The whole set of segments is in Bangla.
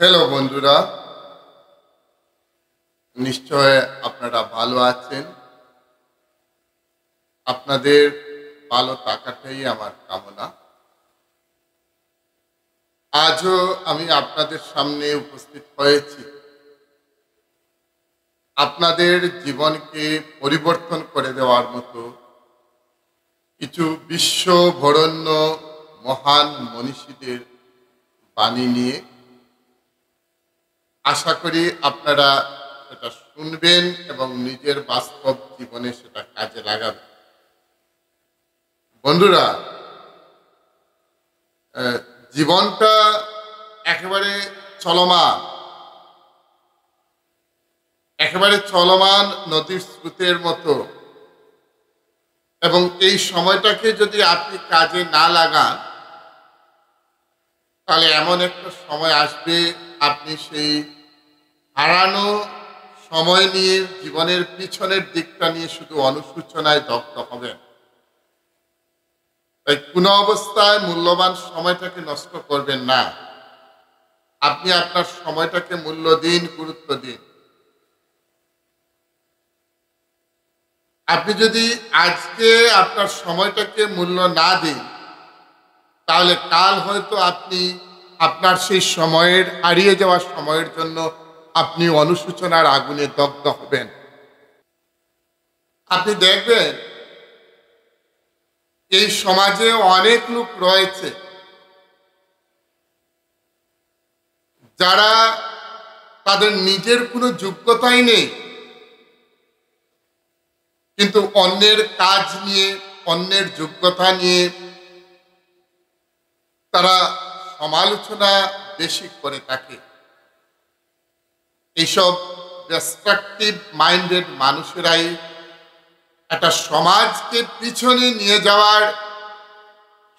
হ্যালো বন্ধুরা, নিশ্চয় আপনারা ভালো আছেন। আপনাদের ভালো থাকাটাই আমার কামনা। আজও আমি আপনাদের সামনে উপস্থিত হয়েছি আপনাদের জীবনকে পরিবর্তন করে দেওয়ার মতো কিছু বিশ্ববরেণ্য মহান মনীষীদের বাণী নিয়ে। আশা করি আপনারা সেটা শুনবেন এবং নিজের বাস্তব জীবনে সেটা কাজে লাগাবেন। বন্ধুরা, জীবনটা একেবারে চলমান, একেবারে চলমান নদীর স্রোতের মতো, এবং এই সময়টাকে যদি আপনি কাজে না লাগান তাহলে এমন একটা সময় আসবে আপনি সেই হারানো সময় নিয়ে জীবনের পিছনের দিকটা নিয়ে শুধু অনুশোচনায় দগ্ধ হবেন। তাই কোনো অবস্থায় মূল্যবান সময়টাকে নষ্ট করবেন না। আপনি আপনার সময়টাকে মূল্য দিন, গুরুত্ব দিন। আপনি যদি আজকে আপনার সময়টাকে মূল্য না দিন তাহলে কাল হয়তো আপনি আপনার সেই সময়ের হারিয়ে যাওয়ার সময়ের জন্য আপনি অনুশোচনার আগুনে দগ্ধ হবেন। আপনি দেখবেন এই সমাজে অনেক লোক রয়েছে যারা তাদের নিজের কোনো যোগ্যতাই নেই, কিন্তু অন্যের কাজ নিয়ে, অন্যের যোগ্যতা নিয়ে তারা সমালোচনা বেশি করে থাকে। এইসব ডিস্ট্রাকটিভ মাইন্ডেড মানুষেরাই একটা সমাজকে পিছনে নিয়ে যাওয়ার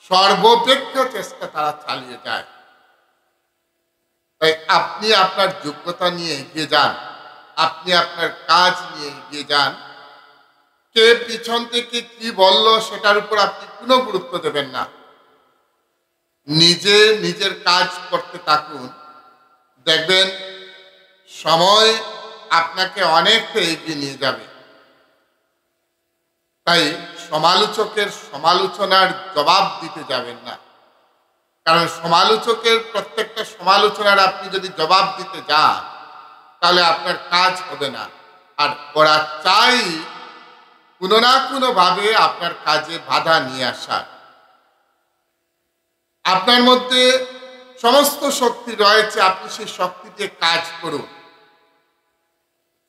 সর্বাপেক্ষা চেষ্টা তারা চালিয়ে যায়। তাই আপনি আপনার যোগ্যতা নিয়ে এগিয়ে যান, আপনি আপনার কাজ নিয়ে এগিয়ে যান। কে পিছন থেকে কি বলল সেটার উপর আপনি কোনো গুরুত্ব দেবেন না। নিজে নিজের কাজ করতে থাকুন, দেখবেন সময় আপনাকে অনেকটা এগিয়ে নিয়ে যাবে। তাই সমালোচকের সমালোচনার জবাব দিতে যাবেন না, কারণ সমালোচকের প্রত্যেকটা সমালোচনার আপনি যদি জবাব দিতে যান তাহলে আপনার কাজ হবে না। আর ওরা চাই কোনো না কোনো ভাবে আপনার কাজে বাধা নিয়ে আসা। আপনার মধ্যে সমস্ত শক্তি রয়েছে, আপনি সেই শক্তি দিয়ে কাজ করুন।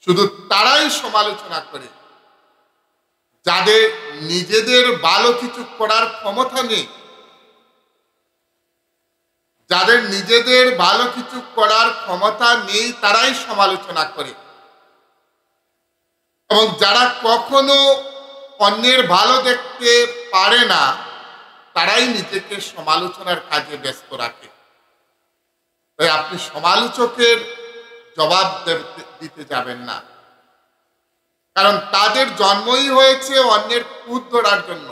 শুধু তারাই সমালোচনা করে যাদের নিজেদের ভালো কিছু করার ক্ষমতা নেই, যাদের নিজেদের ভালো কিছু করার ক্ষমতা নেই তারাই সমালোচনা করে। এবং যারা কখনো অন্যের ভালো দেখতে পারে না তারাই নিজেকে সমালোচনার কাজে ব্যস্ত রাখে। তাই আপনি সমালোচকের জবাব দিতে যাবেন না, কারণ তাদের জন্মই হয়েছে অন্যের খুঁত ধরার জন্য,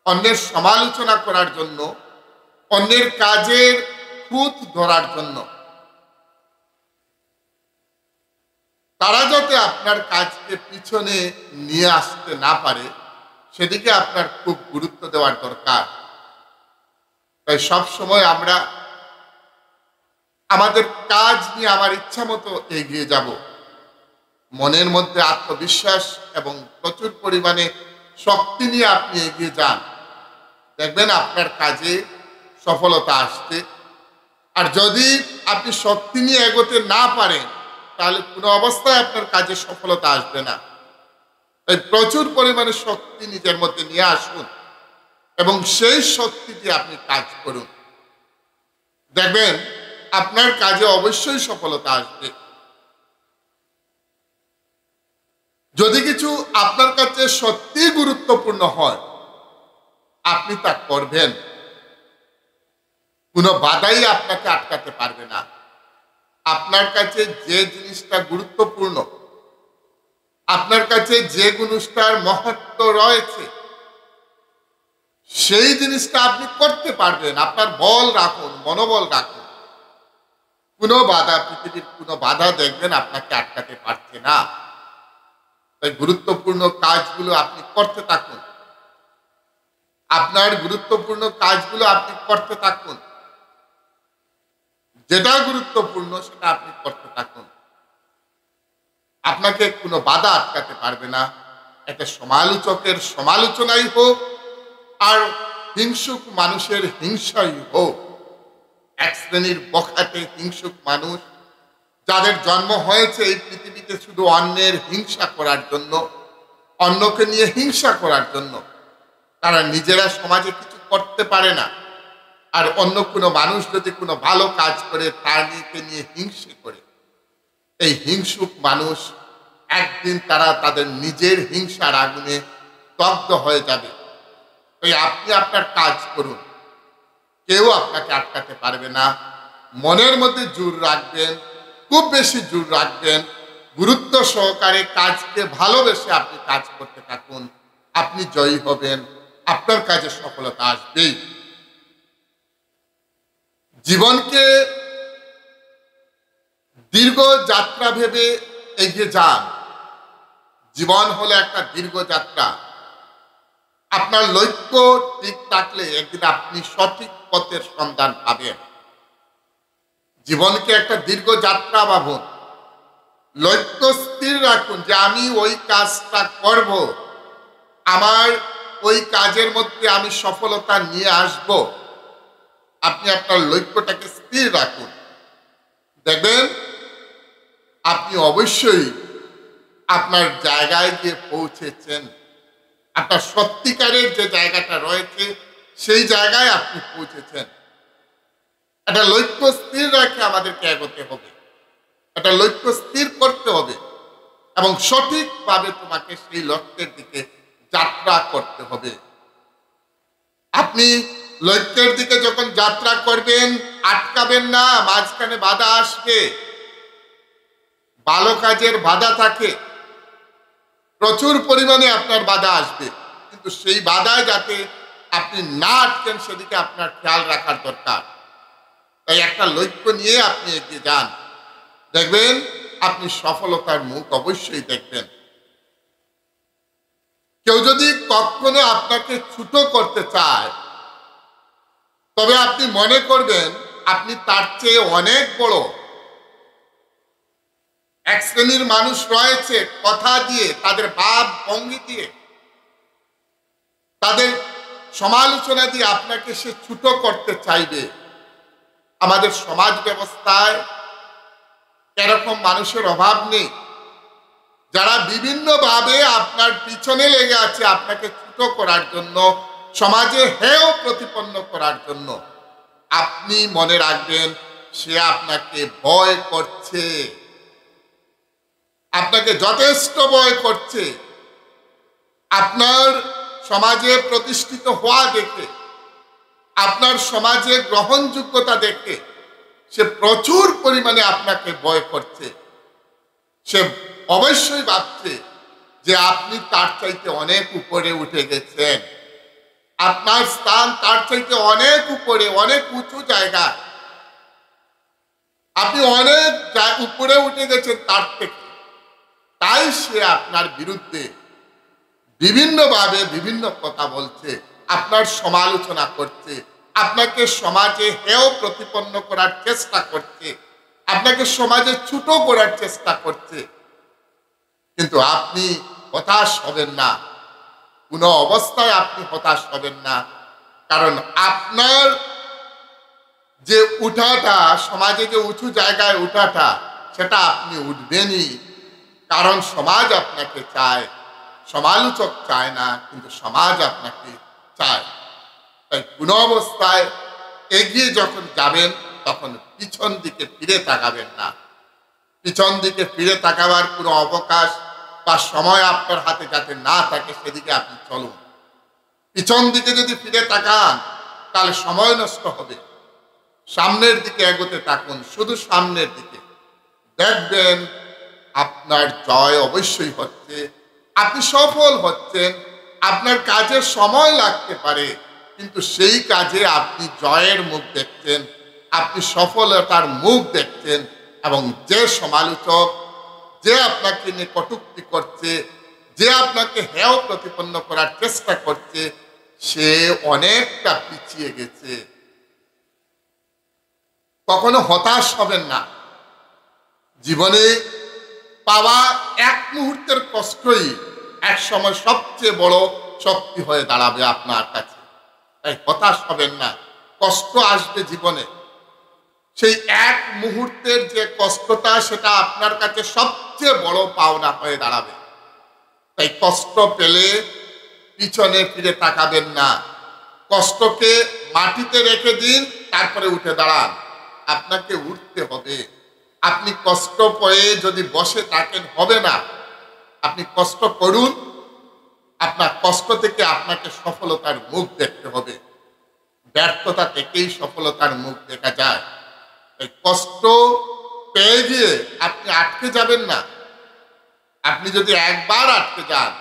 অন্যের সমালোচনা করার জন্য, অন্যের কাজের খুঁত ধরার জন্য। তারা যাতে আপনার কাজকে পিছনে নিয়ে আসতে না পারে সেদিকে আপনার খুব গুরুত্ব দেওয়ার দরকার। তাই সব সময় আমরা আমাদের কাজ নিয়ে আমার ইচ্ছা মতো এগিয়ে যাব। মনের মধ্যে আত্মবিশ্বাস এবং প্রচুর পরিমাণে শক্তি নিয়ে আপনি এগিয়ে যান, দেখবেন আপনার কাজে সফলতা আসছে। আর যদি আপনি শক্তি নিয়ে এগোতে না পারেন তাহলে কোনো অবস্থায় আপনার কাজে সফলতা আসবে না। তাই প্রচুর পরিমাণে শক্তি নিজের মধ্যে নিয়ে আসুন এবং সেই শক্তি দিয়ে আপনি কাজ করুন, দেখবেন আপনার কাজে অবশ্যই সফলতা আসবে। যদি কিছু আপনার কাছে সত্যি গুরুত্বপূর্ণ হয় আপনি তা করবেন, কোনো বাধাই আপনাকে আটকাতে পারবে না। আপনার কাছে যে জিনিসটা গুরুত্বপূর্ণ, আপনার কাছে যে জিনিসটার মহত্ব রয়েছে সেই জিনিসটা আপনি করতে পারবেন। আপনার বল রাখুন, মনোবল রাখুন। কোনো বাধা, পৃথিবীর কোনো বাধা দেখবেন আপনাকে আটকাতে পারছে না। তাই গুরুত্বপূর্ণ কাজগুলো আপনি করতে থাকুন। আপনার গুরুত্বপূর্ণ কাজগুলো আপনি করতে থাকুন। যেটা গুরুত্বপূর্ণ সেটা আপনি করতে থাকুন। আপনাকে কোনো বাধা আটকাতে পারবে না। এটা সমালোচকের সমালোচনাই হোক আর হিংসুক মানুষের হিংসাই হোক। এক শ্রেণীর বখাটে হিংসুক মানুষ, যাদের জন্ম হয়েছে এই পৃথিবীতে শুধু অন্যের হিংসা করার জন্য, অন্যকে নিয়ে হিংসা করার জন্য। তারা নিজেরা সমাজে কিছু করতে পারে না, আর অন্য কোনো মানুষ যদি কোনো ভালো কাজ করে তার নিয়ে হিংসে করে। এই হিংসুক মানুষ একদিন তারা তাদের নিজের হিংসার আগুনে দগ্ধ হয়ে যাবে। তাই আপনি আপনার কাজ করুন, কেউ আপনাকে আটকাতে পারবে না। মনের মধ্যে জোর রাখবেন, খুব বেশি জোর রাখবেন, গুরুত্ব সহকারে কাজকে ভালোবেসে আপনি কাজ করতে থাকুন। আপনি জয়ী হবেন, আপনার কাজে সফলতা আসবেই। জীবনকে দীর্ঘ যাত্রা ভেবে এগিয়ে যান। জীবন হলো একটা দীর্ঘ যাত্রা। আপনার লক্ষ্য ঠিক থাকলে একদিন আপনি সঠিক পথের সন্ধান পাবেন। জীবনকে একটা দীর্ঘ যাত্রা ভাবুন। লক্ষ্য স্থির রাখুন যে আমি ওই কাজটা করব, আমার ওই কাজের মধ্যে আমি সফলতা নিয়ে আসব। আপনি আপনার লক্ষ্যটাকে স্থির রাখুন, দেখবেন আপনি অবশ্যই আপনার জায়গায় গিয়ে পৌঁছেছেন। আপনার সত্যিকারের যে জায়গাটা রয়েছে সেই জায়গায় আপনি পৌঁছেছেন। একটা লক্ষ্য স্থির রাখে আমাদেরকে এগোতে হবে, একটা লক্ষ্য স্থির করতে হবে এবং সঠিকভাবে তোমাকে সেই লক্ষ্যের দিকে যাত্রা করতে হবে। আপনি লক্ষ্যের দিকে যখন যাত্রা করবেন, আটকাবেন না। মাঝখানে বাধা আসবে, ভালো কাজের বাধা থাকে, প্রচুর পরিমাণে আপনার বাধা আসবে, কিন্তু সেই বাধায় যাতে আপনি না আটকেন সেদিকে আপনার খেয়াল রাখার দরকার। তাই একটা লক্ষ্য নিয়ে আপনি এগিয়ে যান, দেখবেন আপনি সফলতার মুখ অবশ্যই দেখবেন। কেউ যদি কখনো আপনাকে ছোট করতে চায়, তবে আপনি মনে করবেন আপনি তার চেয়ে অনেক বড়। এক শ্রেণীর মানুষ রয়েছে কথা দিয়ে, তাদের ভাব ভঙ্গি দিয়ে, তাদের সমালোচনা দিয়ে আপনাকে সে ছোট করতে চাইবে। আমাদের সমাজ ব্যবস্থায় এরকম মানুষের অভাব নেই, যারা বিভিন্নভাবে আপনার পিছনে লেগে আছে আপনাকে ছোট করার জন্য, সমাজে হেয় প্রতিপন্ন করার জন্য। আপনি মনে রাখবেন সে আপনাকে ভয় করছে, আপনাকে যথেষ্ট ভয় করছে। আপনার সমাজে প্রতিষ্ঠিত হওয়া দেখে, আপনার সমাজে গ্রহণযোগ্যতা দেখে সে প্রচুর পরিমাণে আপনাকে ভয় করছে। সে অবশ্যই ভাবছে যে আপনি তার চাইতে অনেক উপরে উঠে গেছেন, আপনার স্থান তার চাইতে অনেক উপরে, অনেক উঁচু জায়গা, আপনি অনেক উপরে উঠে গেছেন তার থেকে। তাই সে আপনার বিরুদ্ধে বিভিন্নভাবে বিভিন্ন কথা বলছে, আপনার সমালোচনা করছে, আপনাকে সমাজে হেয় প্রতিপন্ন করার চেষ্টা করছে, আপনাকে সমাজে ছোট করার চেষ্টা করছে। কিন্তু আপনি হতাশ হবেন না, কোনো অবস্থায় আপনি হতাশ হবেন না। কারণ আপনার যে উঠাটা, সমাজে যে উঁচু জায়গায় উঠাটা, সেটা আপনি উঠবেনই। কারণ সমাজ আপনাকে চায়, সমালোচক চায় না, কিন্তু সমাজ আপনাকে চায়। তাই কোনো অবস্থায় এগিয়ে যখন যাবেন তখন পিছন দিকে ফিরে তাকাবেন না। পিছন দিকে ফিরে তাকাবার কোনো অবকাশ বা সময় আপনার হাতে যাতে না থাকে সেদিকে আপনি চলুন। পিছন দিকে যদি ফিরে তাকান তাহলে সময় নষ্ট হবে। সামনের দিকে এগোতে থাকুন, শুধু সামনের দিকে, দেখবেন আপনার জয় অবশ্যই হচ্ছে, আপনি সফল হচ্ছেন। আপনার কাজে সময় লাগতে পারে, কিন্তু সেই কাজে আপনি জয়ের মুখ দেখছেন, আপনি সফলতার মুখ দেখছেন, এবং যে সমালোচক, যে আপনাকে নিয়ে কটূক্তি করছে, যে আপনাকে হেয় প্রতিপন্ন করার চেষ্টা করছে, সে অনেকটা পিছিয়ে গেছে। কখনো হতাশ হবেন না। জীবনে পাওয়া এক মুহূর্তের কষ্টই এক সময় সবচেয়ে বড় শক্তি হয়ে দাঁড়াবে আপনার কাছে। তাই হতাশ হবেন না। কষ্ট আসবে জীবনে, সেই এক মুহূর্তের যে কষ্টটা, সেটা আপনার কাছে সবচেয়ে বড় পাওনা হয়ে দাঁড়াবে। তাই কষ্ট পেলে পিছনে ফিরে তাকাবেন না। কষ্টকে মাটিতে রেখে দিন, তারপরে উঠে দাঁড়ান। আপনাকে উঠতে হবে। আপনি কষ্ট পেয়ে যদি বসে থাকেন হবে না। আপনি কষ্ট করুন। আপনার কষ্ট থেকে আপনাকে সফলতার মুখ দেখতে হবে। ব্যর্থতা থেকেই সফলতার মুখ দেখা যায়। এই কষ্ট পেয়ে গিয়ে আপনি আটকে যাবেন না। আপনি যদি একবার আটকে যান,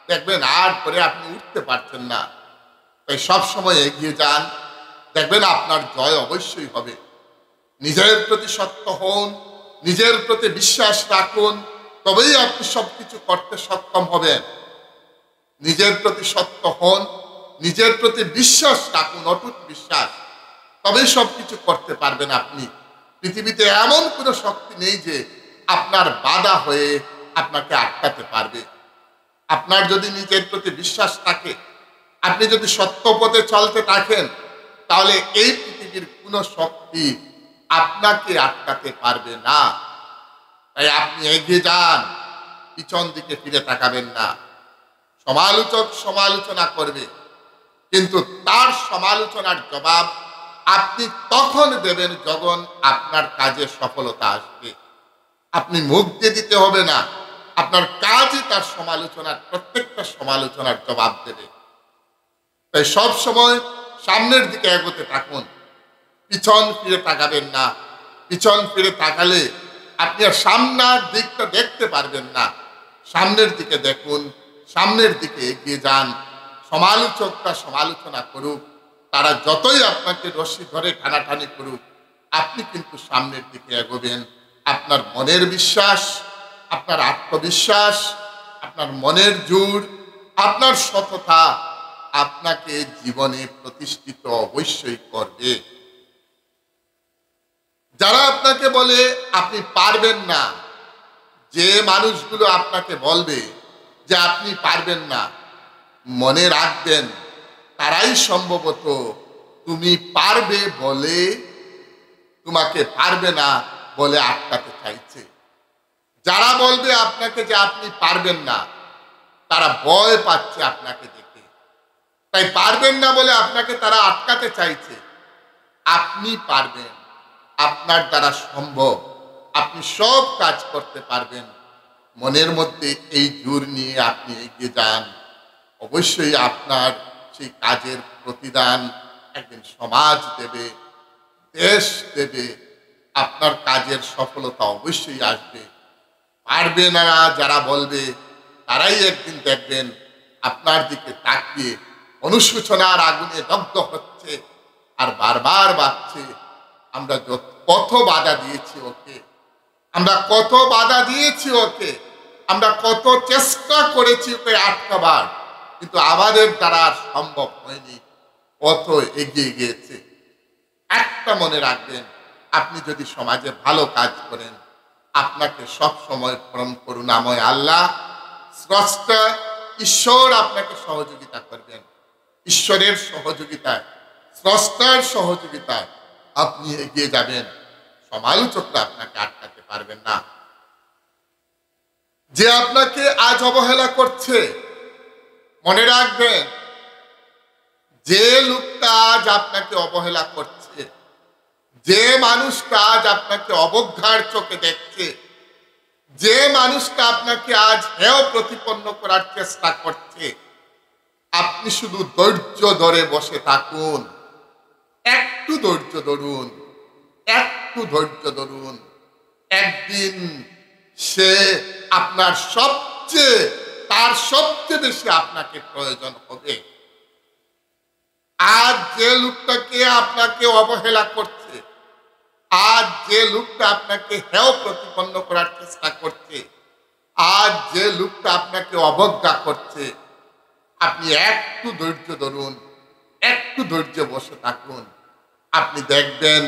দেখবেন আর পরে আপনি উঠতে পারছেন না। তাই সবসময় এগিয়ে যান, দেখবেন আপনার জয় অবশ্যই হবে। নিজের প্রতি সত্য হন, নিজের প্রতি বিশ্বাস রাখুন, তবেই আপনি সবকিছু করতে সক্ষম হবেন। নিজের প্রতি সত্য হন, নিজের প্রতি বিশ্বাস রাখুন, অটুট বিশ্বাস, তবেই সবকিছু করতে পারবেন আপনি। পৃথিবীতে এমন কোনো শক্তি নেই যে আপনার বাধা হয়ে আপনাকে আটকাতে পারবে। আপনার যদি নিজের প্রতি বিশ্বাস থাকে, আপনি যদি সত্য পথে চলতে থাকেন, তাহলে এই পৃথিবীর কোনো শক্তি আপনাকে আটকাতে পারবে না। তাই আপনি এগিয়ে যান, পিছন দিকে ফিরে তাকাবেন না। সমালোচক সমালোচনা করবে, কিন্তু তার সমালোচনার জবাব আপনি তখন দেবেন যখন আপনার কাজে সফলতা আসবে। আপনি মুখ দিয়ে দিতে হবে না, আপনার কাজই তার সমালোচনার, প্রত্যেকটা সমালোচনার জবাব দেবে। তাই সব সময় সামনের দিকে এগোতে থাকুন, পিছন ফিরে তাকাবেন না। পিছন ফিরে তাকালে আপনি আর সামনের দিকটা দেখতে পারবেন না। সামনের দিকে দেখুন, সামনের দিকে এগিয়ে যান। সমালোচকরা সমালোচনা করুক, তারা যতই আপনাকে রশি ধরে টানাটানি করুক, আপনি কিন্তু সামনের দিকে এগোবেন। আপনার মনের বিশ্বাস, আপনার আত্মবিশ্বাস, আপনার মনের জোর, আপনার সততা আপনাকে জীবনে প্রতিষ্ঠিত অবশ্যই করবে। যারা আপনাকে বলে আপনি পারবেন না, যে মানুষগুলো আপনাকে বলবে যে আপনি পারবেন না, মনে রাখবেন তারাই সম্ভবত তুমি পারবে বলে তোমাকে পারবে না বলে আটকাতে চাইছে। যারা বলবে আপনাকে যে আপনি পারবেন না, তারা ভয় পাচ্ছে আপনাকে দেখে, তাই পারবেন না বলে আপনাকে তারা আটকাতে চাইছে। আপনি পারবেন, আপনার দ্বারা সম্ভব, আপনি সব কাজ করতে পারবেন। মনের মধ্যে এই জোর নিয়ে আপনি এগিয়ে যান, অবশ্যই আপনার সেই কাজের প্রতিদান একদিন সমাজ দেবে, দেশ দেবে। আপনার কাজের সফলতা অবশ্যই আসবে। পারবে না যারা বলবে, তারাই একদিন দেখবেন আপনার দিকে তাকিয়ে অনুশোচনার আগুনে দগ্ধ হচ্ছে আর বারবার ভাবছে, আমরা কত বাধা দিয়েছি ওকে, আমরা কত বাধা দিয়েছি ওকে, আমরা কত চেষ্টা করেছি ওকে আটকাবার, কিন্তু আমাদের দ্বারা আর সম্ভব হয়নি। কত এগিয়ে গিয়েছে। একটা মনে রাখবেন, আপনি যদি সমাজে ভালো কাজ করেন, আপনাকে সব সময় পরম করুণাময় আল্লাহ স্রষ্টা ঈশ্বর আপনাকে সহযোগিতা করবেন। ঈশ্বরের সহযোগিতায়, স্রষ্টার সহযোগিতায় আপনি এগিয়ে যাবেন। সমালোচকরা আপনাকে আটকাতে পারবেন না। যে আপনাকে আজ অবহেলা করছে, মনে রাখবেন, যে লোকটা আজ আপনাকে অবহেলা করছে, যে মানুষটা আজ আপনাকে অবজ্ঞার চোখে দেখছে, যে মানুষটা আপনাকে আজ হেয় প্রতিপন্ন করার চেষ্টা করছে, আপনি শুধু ধৈর্য ধরে বসে থাকুন। একটু ধৈর্য ধরুন, একটু ধৈর্য ধরুন। একদিন সে আপনার তার সবচেয়ে বেশি আপনাকে প্রয়োজন হবে। আজ যে লোকটাকে আপনাকে অবহেলা করছে, আজ যে লোকটা আপনাকে হেয় প্রতিপন্ন করার চেষ্টা করছে, আজ যে লোকটা আপনাকে অবজ্ঞা করছে, আপনি একটু ধৈর্য ধরুন, একটু ধৈর্য বসে থাকুন। আপনি দেখবেন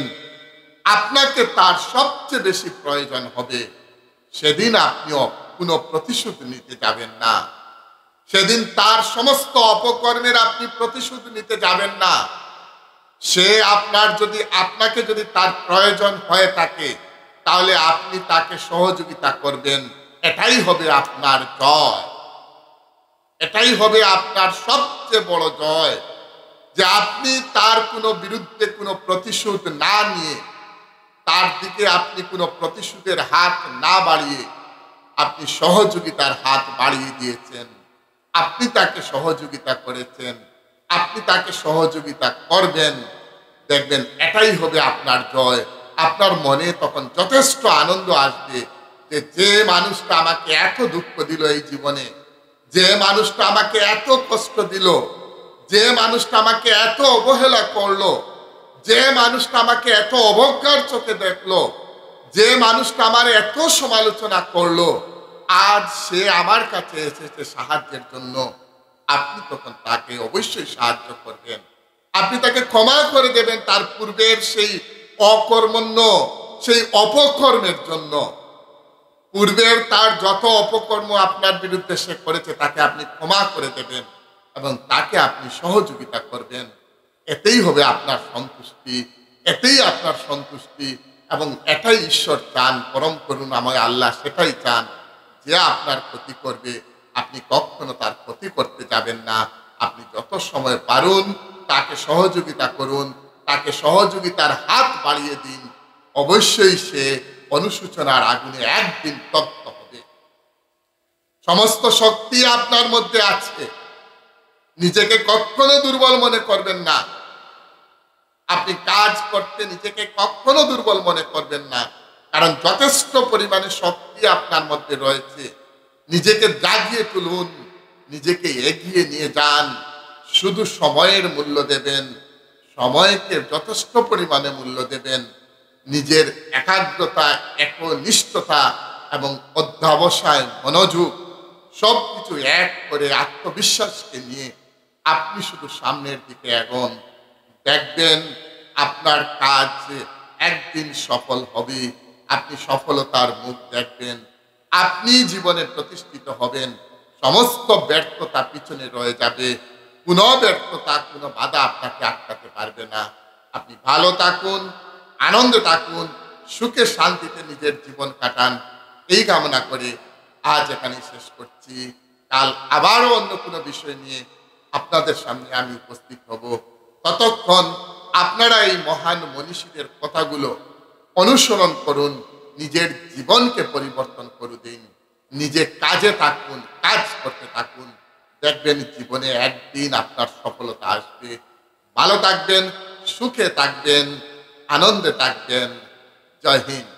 আপনাকে তার সবচেয়ে বেশি প্রয়োজন হবে। সেদিন আপনিও কোনো প্রতিশোধ নিতে যাবেন না, সেদিন তার সমস্ত অপকর্মের আপনি প্রতিশোধ নিতে যাবেন না। সে আপনাকে যদি তার প্রয়োজন হয়ে থাকে, তাহলে আপনি তাকে সহযোগিতা করবেন। এটাই হবে আপনার জয়, এটাই হবে আপনার সবচেয়ে বড় জয়, যে আপনি তার কোনো বিরুদ্ধে কোনো প্রতিশোধ না নিয়ে, তার দিকে আপনি কোনো প্রতিশোধের হাত না বাড়িয়ে আপনি সহযোগিতার হাত বাড়িয়ে দিয়েছেন। আপনি তাকে সহযোগিতা করেছেন, আপনি তাকে সহযোগিতা করবেন। দেখবেন এটাই হবে আপনার জয়। আপনার মনে তখন যথেষ্ট আনন্দ আসবে যে মানুষটা আমাকে এত দুঃখ দিল এই জীবনে, যে মানুষটা আমাকে এত কষ্ট দিল, যে মানুষটা আমাকে এত অবহেলা করলো, যে মানুষটা আমাকে এত অবজ্ঞার চোখে দেখলো, যে মানুষটা আমার এত সমালোচনা করলো, আজ সে আমার কাছে এসেছে সাহায্যের জন্য। আপনি তখন তাকে অবশ্যই সাহায্য করবেন, আপনি তাকে ক্ষমা করে দেবেন তার পূর্বের সেই অকর্মণ্য, সেই অপকর্মের জন্য। পূর্বের তার যত অপকর্ম আপনার বিরুদ্ধে সে করেছে, তাকে আপনি ক্ষমা করে দেবেন এবং তাকে আপনি সহযোগিতা করবেন। এতেই হবে আপনার সন্তুষ্টি, এতেই আপনার সন্তুষ্টি। এবং এটাই ঈশ্বর চান, পরম করুণাময় আল্লাহ সেটাই চান। যে আপনার ক্ষতি করবে, আপনি কখনো তার ক্ষতি করতে যাবেন না। আপনি যত সময় পারুন তাকে সহযোগিতা করুন, তাকে সহযোগিতার হাত বাড়িয়ে দিন। অবশ্যই সে অনুশোচনার আগুনে একদিন তপ্ত হবে। সমস্ত শক্তি আপনার মধ্যে আছে, নিজেকে কখনো দুর্বল মনে করবেন না। আপনি কাজ করতে নিজেকে কখনো দুর্বল মনে করবেন না, কারণ যথেষ্ট পরিমাণে শক্তি আপনার মধ্যে রয়েছে। নিজেকে জাগিয়ে তুলুন, নিজেকে এগিয়ে নিয়ে যান। শুধু সময়ের মূল্য দেবেন, সময়কে যথেষ্ট পরিমাণে মূল্য দেবেন। নিজের একাগ্রতা, একনিষ্ঠতা এবং অধ্যবসায়, মনোযোগ সবকিছু এক করে আত্মবিশ্বাসকে নিয়ে আপনি শুধু সামনের দিকে এগোন। দেখবেন আপনার কাজ একদিন সফল হবে, আপনি সফলতার মুখ দেখবেন, আপনি জীবনে প্রতিষ্ঠিত হবেন। সমস্ত ব্যর্থতা পিছনে রয়ে যাবে, কোনো ব্যর্থতা, কোনো বাধা আপনাকে আটকাতে পারবে না। আপনি ভালো থাকুন, আনন্দে থাকুন, সুখে শান্তিতে নিজের জীবন কাটান, এই কামনা করে আজ এখানে শেষ করছি। কাল আবারও অন্য কোনো বিষয় নিয়ে আপনাদের সামনে আমি উপস্থিত হব। ততক্ষণ আপনারা এই মহান মনীষীদের কথাগুলো অনুসরণ করুন, নিজের জীবনকে পরিবর্তন করে দিন, নিজে কাজে থাকুন, কাজ করতে থাকুন। দেখবেন জীবনে একদিন আপনার সফলতা আসবে। ভালো থাকবেন, সুখে থাকবেন, আনন্দে থাকবেন। জয় হিন্দ।